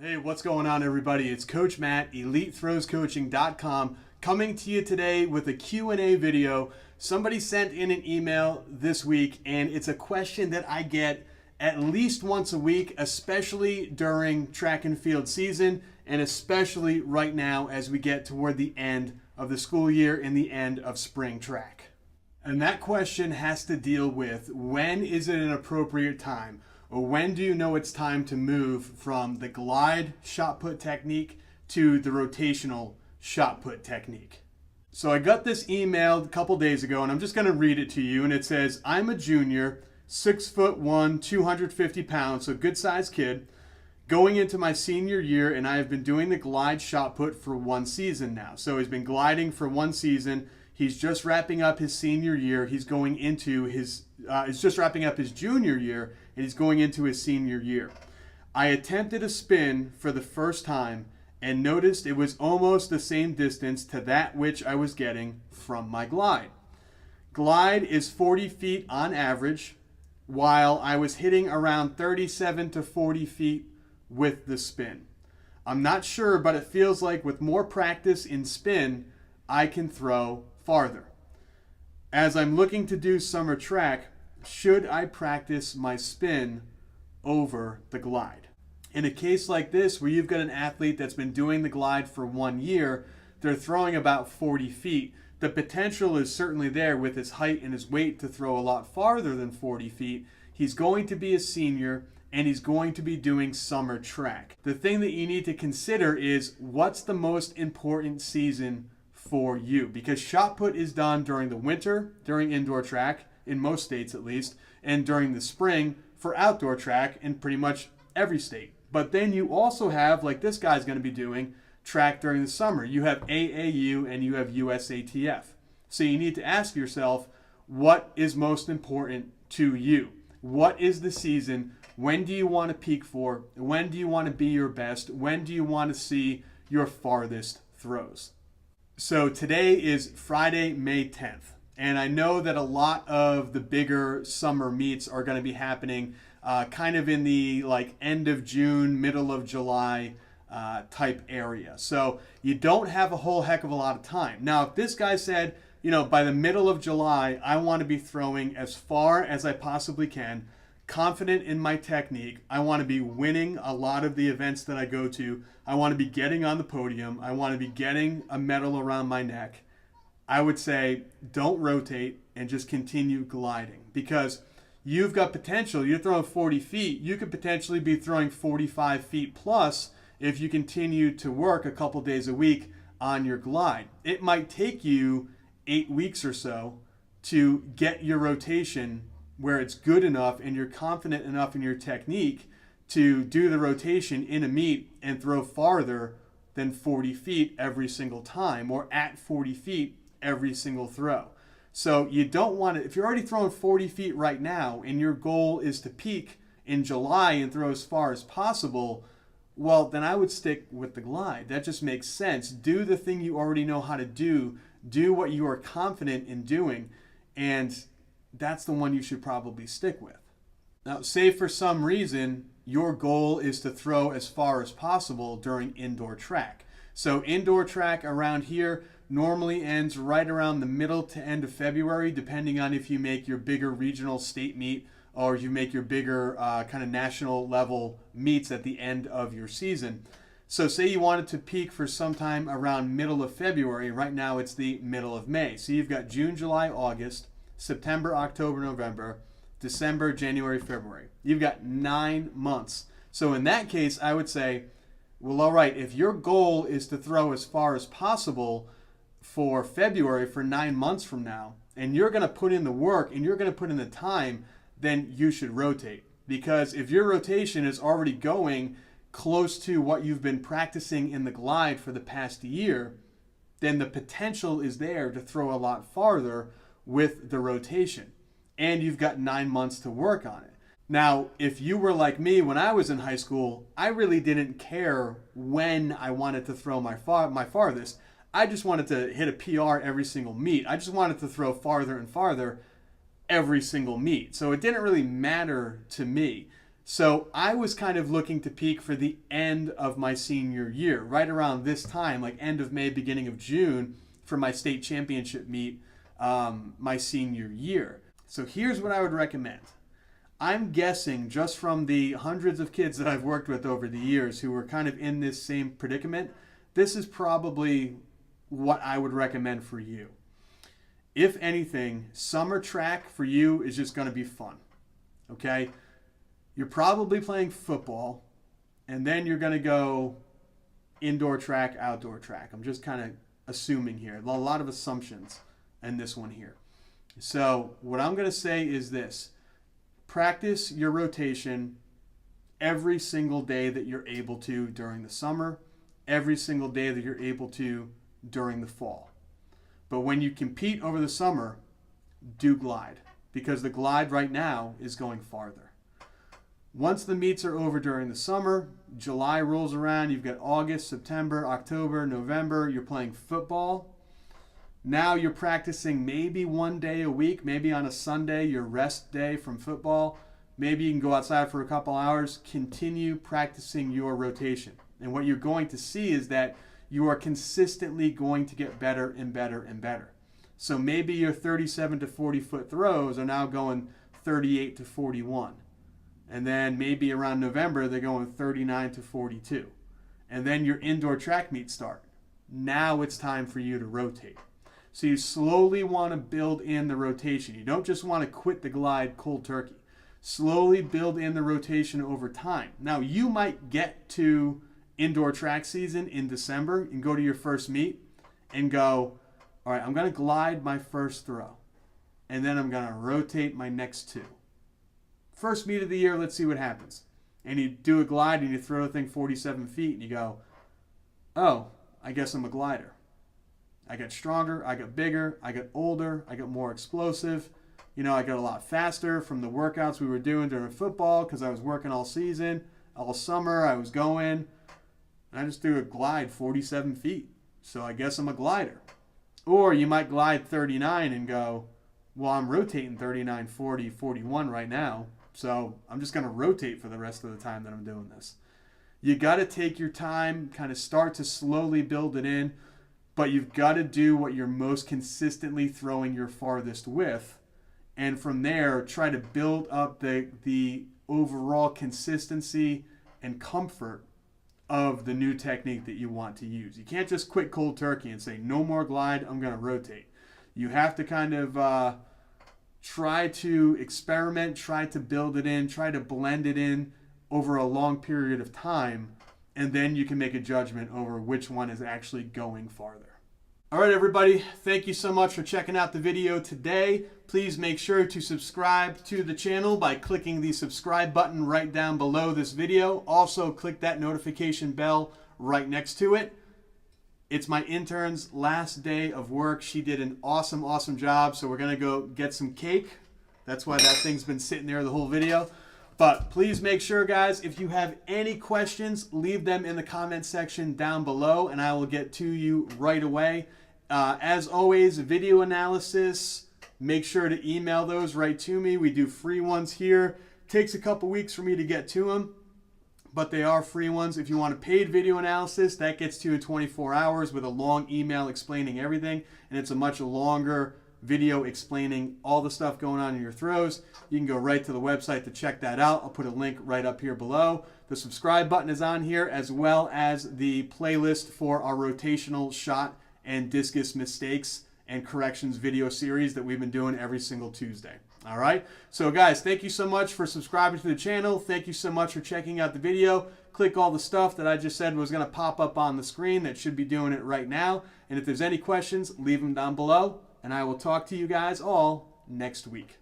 Hey, what's going on, everybody? It's Coach Matt, EliteThrowsCoaching.com, coming to you today with a Q&A video. Somebody sent in an email this week, and it's a question that I get at least once a week, especially during track and field season, and especially right now as we get toward the end of the school year and the end of spring track. And that question has to deal with, when is it an appropriate time? Or when do you know it's time to move from the glide shot put technique to the rotational shot put technique? So I got this email a couple days ago, and I'm just going to read it to you. And it says, I'm a junior, 6'1", 250 pounds, so good sized kid, going into my senior year, and I have been doing the glide shot put for one season now. So he's been gliding for one season. He's just wrapping up his senior year. He's going into he's just wrapping up his junior year, and he's going into his senior year. I attempted a spin for the first time and noticed it was almost the same distance to that which I was getting from my glide. Glide is 40 feet on average, while I was hitting around 37 to 40 feet with the spin. I'm not sure, but it feels like with more practice in spin, I can throw farther. As I'm looking to do summer track, should I practice my spin over the glide? In a case like this, where you've got an athlete that's been doing the glide for 1 year, they're throwing about 40 feet. The potential is certainly there with his height and his weight to throw a lot farther than 40 feet. He's going to be a senior, and he's going to be doing summer track. The thing that you need to consider is, what's the most important season for you? Because shot put is done during the winter, during indoor track, in most states at least, and during the spring for outdoor track in pretty much every state. But then you also have, like this guy's going to be doing, track during the summer. You have AAU and you have USATF. So you need to ask yourself, what is most important to you? What is the season? When do you want to peak for? When do you want to be your best? When do you want to see your farthest throws? So today is Friday, May 10th. And I know that a lot of the bigger summer meets are going to be happening kind of in the end of June, middle of July type area. So you don't have a whole heck of a lot of time. Now, if this guy said, by the middle of July, I want to be throwing as far as I possibly can, confident in my technique. I want to be winning a lot of the events that I go to. I want to be getting on the podium. I want to be getting a medal around my neck. I would say don't rotate and just continue gliding, because you've got potential. You're throwing 40 feet. You could potentially be throwing 45 feet plus if you continue to work a couple days a week on your glide. It might take you 8 weeks or so to get your rotation where it's good enough and you're confident enough in your technique to do the rotation in a meet and throw farther than 40 feet every single time, or at 40 feet every single throw. So you don't want to, if you're already throwing 40 feet right now and your goal is to peak in July and throw as far as possible, well, then I would stick with the glide. That just makes sense. Do the thing you already know how to do. Do what you are confident in doing, and that's the one you should probably stick with. Now, say for some reason your goal is to throw as far as possible during indoor track. So indoor track around here normally ends right around the middle to end of February, depending on if you make your bigger regional state meet or you make your bigger kind of national level meets at the end of your season. So say you wanted to peak for sometime around middle of February. Right now it's the middle of May. So you've got June, July, August, September, October, November, December, January, February. You've got 9 months. So in that case, I would say, well, all right, if your goal is to throw as far as possible for February, for 9 months from now, and you're going to put in the work and you're going to put in the time, then you should rotate. Because if your rotation is already going close to what you've been practicing in the glide for the past year, then the potential is there to throw a lot farther with the rotation. And you've got 9 months to work on it. Now, if you were like me when I was in high school, I really didn't care when I wanted to throw my farthest. I just wanted to hit a PR every single meet. I just wanted to throw farther and farther every single meet. So it didn't really matter to me. So I was kind of looking to peak for the end of my senior year, right around this time, like end of May, beginning of June, for my state championship meet my senior year. So here's what I would recommend. I'm guessing just from the hundreds of kids that I've worked with over the years who were kind of in this same predicament, this is probably what I would recommend for you. If anything, summer track for you is just going to be fun, okay? You're probably playing football, and then you're going to go indoor track, outdoor track. I'm just kind of assuming here. A lot of assumptions in this one here. So what I'm going to say is this. Practice your rotation every single day that you're able to during the summer, every single day that you're able to during the fall. But when you compete over the summer, do glide, because the glide right now is going farther. Once the meets are over during the summer, July rolls around, you've got August, September, October, November, you're playing football. Now you're practicing maybe one day a week, maybe on a Sunday, your rest day from football. Maybe you can go outside for a couple hours, continue practicing your rotation. And what you're going to see is that you are consistently going to get better and better and better. So maybe your 37 to 40 foot throws are now going 38 to 41. And then maybe around November, they're going 39 to 42. And then your indoor track meets start. Now it's time for you to rotate. So you slowly want to build in the rotation. You don't just want to quit the glide cold turkey. Slowly build in the rotation over time. Now you might get to indoor track season in December and go to your first meet and go, all right, I'm going to glide my first throw. And then I'm going to rotate my next two. First meet of the year, let's see what happens. And you do a glide and you throw the thing 47 feet and you go, oh, I guess I'm a glider. I got stronger, I got bigger, I got older, I got more explosive. You know, I got a lot faster from the workouts we were doing during football because I was working all season, all summer I was going. And I just threw a glide 47 feet. So I guess I'm a glider. Or you might glide 39 and go, well, I'm rotating 39, 40, 41 right now. So I'm just going to rotate for the rest of the time that I'm doing this. You got to take your time, kind of start to slowly build it in, but you've got to do what you're most consistently throwing your farthest with. And from there, try to build up the overall consistency and comfort of the new technique that you want to use. You can't just quit cold turkey and say, no more glide, I'm going to rotate. You have to kind of try to experiment, try to build it in, try to blend it in over a long period of time, and then you can make a judgment over which one is actually going farther. All right, everybody, thank you so much for checking out the video today. Please make sure to subscribe to the channel by clicking the subscribe button right down below this video. Also, click that notification bell right next to it. It's my intern's last day of work. She did an awesome, awesome job. So we're going to go get some cake. That's why that thing's been sitting there the whole video. But please make sure, guys, if you have any questions, leave them in the comment section down below, and I will get to you right away. As always, video analysis, make sure to email those right to me. We do free ones here. Takes a couple weeks for me to get to them, but they are free ones. If you want a paid video analysis, that gets to you in 24 hours with a long email explaining everything, and it's a much longer video explaining all the stuff going on in your throws. You can go right to the website to check that out. I'll put a link right up here below. The subscribe button is on here, as well as the playlist for our rotational shot and discus mistakes and corrections video series that we've been doing every single Tuesday. All right. So guys, thank you so much for subscribing to the channel. Thank you so much for checking out the video. Click all the stuff that I just said was going to pop up on the screen. That should be doing it right now. And if there's any questions, leave them down below. And I will talk to you guys all next week.